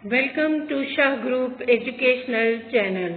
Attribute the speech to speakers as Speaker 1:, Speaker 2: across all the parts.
Speaker 1: Welcome to Shah Group Educational Channel.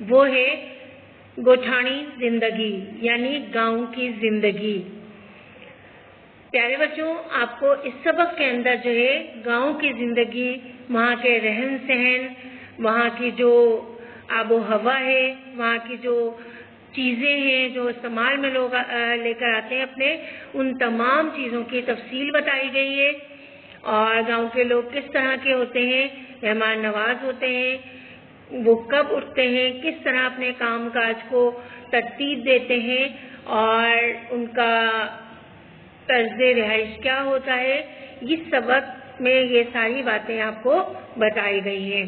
Speaker 1: وہ ہے گوٹھانی زندگی یعنی گاؤں کی زندگی۔ پیارے بچوں، آپ کو اس سبق کے اندر جو ہے گاؤں کی زندگی، وہاں کے رہن سہن، وہاں کی جو آب و ہوا ہے، وہاں کی جو چیزیں ہیں جو استعمال میں لوگ لے کر آتے ہیں اپنے، ان تمام چیزوں کی تفصیل بتائی گئی ہے، اور گاؤں کے لوگ کس طرح کے ہوتے ہیں، مہمان نواز ہوتے ہیں، وہ کب اٹھتے ہیں، کس طرح اپنے کام کاج کو ترتیب دیتے ہیں، اور ان کا طرز رہائش کیا ہوتا ہے۔ اس سبق میں یہ ساری باتیں آپ کو بتائی گئی ہیں۔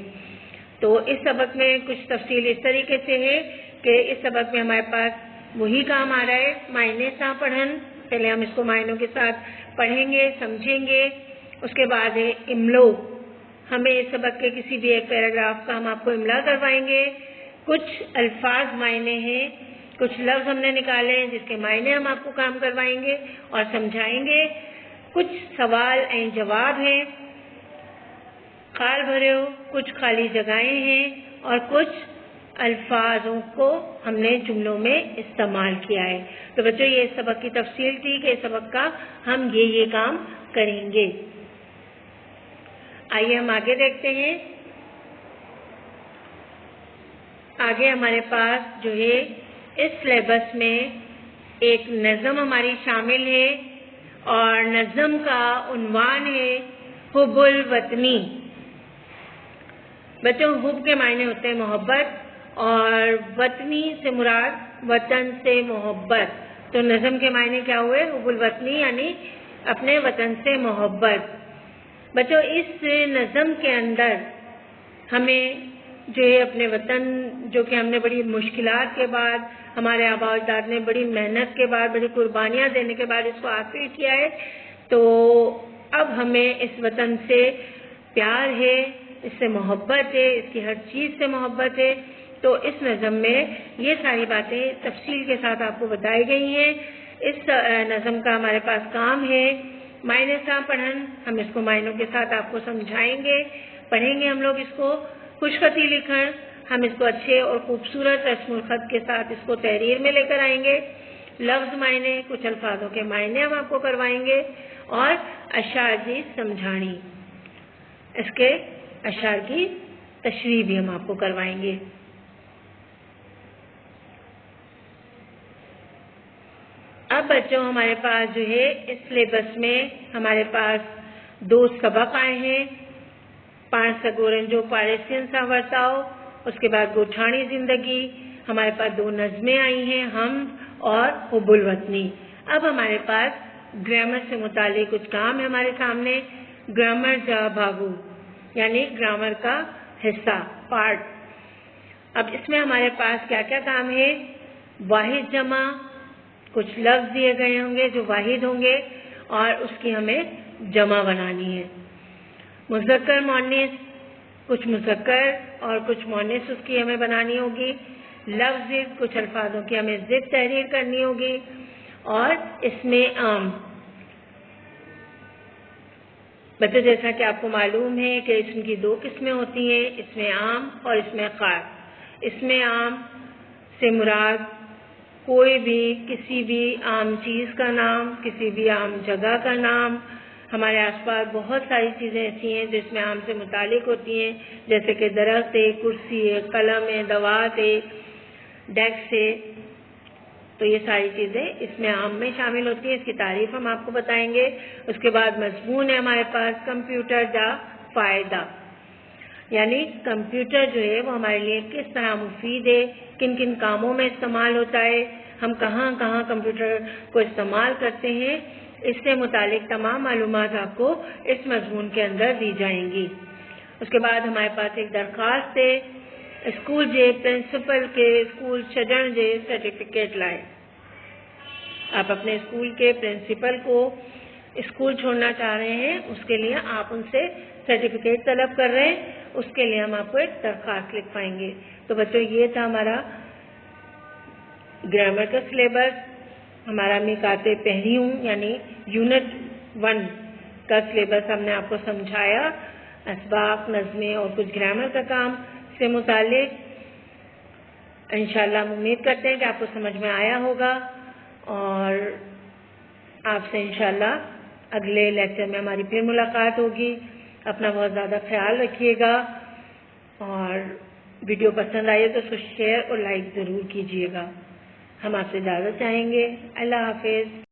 Speaker 1: تو اس سبق میں کچھ تفصیل اس طریقے سے ہے کہ اس سبق میں ہمارے پاس وہی کام آ رہا ہے، معنی سا پڑھن۔ پہلے ہم اس کو معنوں کے ساتھ پڑھیں گے، سمجھیں گے۔ اس کے بعد ہے املو، ہمیں اس سبق کے کسی بھی ایک پیراگراف کا ہم آپ کو املا کروائیں گے۔ کچھ الفاظ معنی ہیں، کچھ لفظ ہم نے نکالے ہیں جس کے معنی ہم آپ کو کام کروائیں گے اور سمجھائیں گے۔ کچھ سوال این جواب ہیں، خال بھرے ہو، کچھ خالی جگہیں ہیں، اور کچھ الفاظوں کو ہم نے جملوں میں استعمال کیا ہے۔ تو بچوں، یہ اس سبق کی تفصیل تھی کہ اس سبق کا ہم یہ کام کریں گے۔ آئیے ہم آگے دیکھتے ہیں۔ آگے ہمارے پاس جو ہے اس سلیبس میں ایک نظم ہماری شامل ہے، اور نظم کا عنوان ہے حب الوطنی۔ بچوں، حب کے معنی ہوتے ہیں محبت، اور وطنی سے مراد وطن سے محبت۔ تو نظم کے معنی کیا ہوئے؟ حب الوطنی یعنی اپنے وطن سے محبت۔ بچوں، اس نظم کے اندر ہمیں جو ہے اپنے وطن، جو کہ ہم نے بڑی مشکلات کے بعد، ہمارے آباء و اجداد نے بڑی محنت کے بعد، بڑی قربانیاں دینے کے بعد اس کو حاصل کیا ہے، تو اب ہمیں اس وطن سے پیار ہے، اس سے محبت ہے، اس کی ہر چیز سے محبت ہے۔ تو اس نظم میں یہ ساری باتیں تفصیل کے ساتھ آپ کو بتائی گئی ہیں۔ اس نظم کا ہمارے پاس کام ہے معنی سا پڑھن۔ ہم اس کو معنوں کے ساتھ آپ کو سمجھائیں گے، پڑھیں گے ہم لوگ اس کو۔ خوش خطی لکھن، ہم اس کو اچھے اور خوبصورت رسم الخط کے ساتھ اس کو تحریر میں لے کر آئیں گے۔ لفظ معنی، کچھ الفاظوں کے معنی ہم آپ کو کروائیں گے، اور اشعار کی سمجھانی، اس کے اشعار کی تشریح بھی ہم آپ کو کروائیں گے۔ اب بچوں، ہمارے پاس جو ہے اس سلیبس میں ہمارے پاس 2 سبق آئے ہیں۔ 5 سگورن جو پاریسین سا ورتاؤ، اس کے بعد گوٹھانی زندگی، ہمارے پاس 2 نظمیں آئی ہیں، ہم اور حب الوطنی۔ اب ہمارے پاس گرامر سے متعلق کچھ کام ہے ہمارے سامنے۔ گرامر جا بھاگو یعنی گرامر کا حصہ، پارٹ۔ اب اس میں ہمارے پاس کیا کیا کام ہے؟ واحد جمع، کچھ لفظ دیے گئے ہوں گے جو واحد ہوں گے، اور اس کی ہمیں جمع بنانی ہے۔ مذکر مؤنث، کچھ مذکر اور کچھ مؤنث اس کی ہمیں بنانی ہوگی۔ لفظ ضد، کچھ الفاظوں کی ہمیں ضد تحریر کرنی ہوگی، اور اسم عام۔ بچوں، جیسا کہ آپ کو معلوم ہے کہ اسم کی 2 قسمیں ہوتی ہیں، اسم عام اور اسم خاص۔ اسم عام سے مراد کوئی بھی کسی بھی عام چیز کا نام، کسی بھی عام جگہ کا نام۔ ہمارے آس پاس بہت ساری چیزیں ایسی ہیں جو اس میں عام سے متعلق ہوتی ہیں، جیسے کہ درخت ہے، کرسی ہے، قلم ہے، دوات ہے، ڈیسک ہے۔ تو یہ ساری چیزیں اس میں عام میں شامل ہوتی ہیں، اس کی تعریف ہم آپ کو بتائیں گے۔ اس کے بعد مضمون ہے ہمارے پاس کمپیوٹر دا فائدہ، یعنی کمپیوٹر جو ہے وہ ہمارے لیے کس طرح مفید ہے، کن کن کاموں میں استعمال ہوتا ہے، ہم کہاں کہاں کمپیوٹر کو استعمال کرتے ہیں، اس سے متعلق تمام معلومات آپ کو اس مضمون کے اندر دی جائیں گی۔ اس کے بعد ہمارے پاس ایک درخواست ہے، اسکول جے پرنسپل کے اسکول چھڈن جے سرٹیفکیٹ لائے۔ آپ اپنے اسکول کے پرنسپل کو اسکول چھوڑنا چاہ رہے ہیں، اس کے لیے آپ ان سے سرٹیفکیٹ طلب کر رہے ہیں، اس کے لیے ہم آپ کو ایک درخواست لکھ پائیں گے۔ تو بچوں، یہ تھا ہمارا گرامر کا سلیبس، ہمارا میقات پہریوں یعنی یونٹ 1 کا سلیبس ہم نے آپ کو سمجھایا، اسباق، نظمیں اور کچھ گرامر کا کام سے متعلق۔ انشاءاللہ ہم امید کرتے ہیں کہ آپ کو سمجھ میں آیا ہوگا، اور آپ سے انشاءاللہ اگلے لیکچر میں ہماری پھر ملاقات ہوگی۔ اپنا بہت زیادہ خیال رکھیے گا، اور ویڈیو پسند آئے تو اس کو شیئر اور لائک ضرور کیجیے گا۔ ہم آپ سے اجازت چاہیں گے۔ اللہ حافظ۔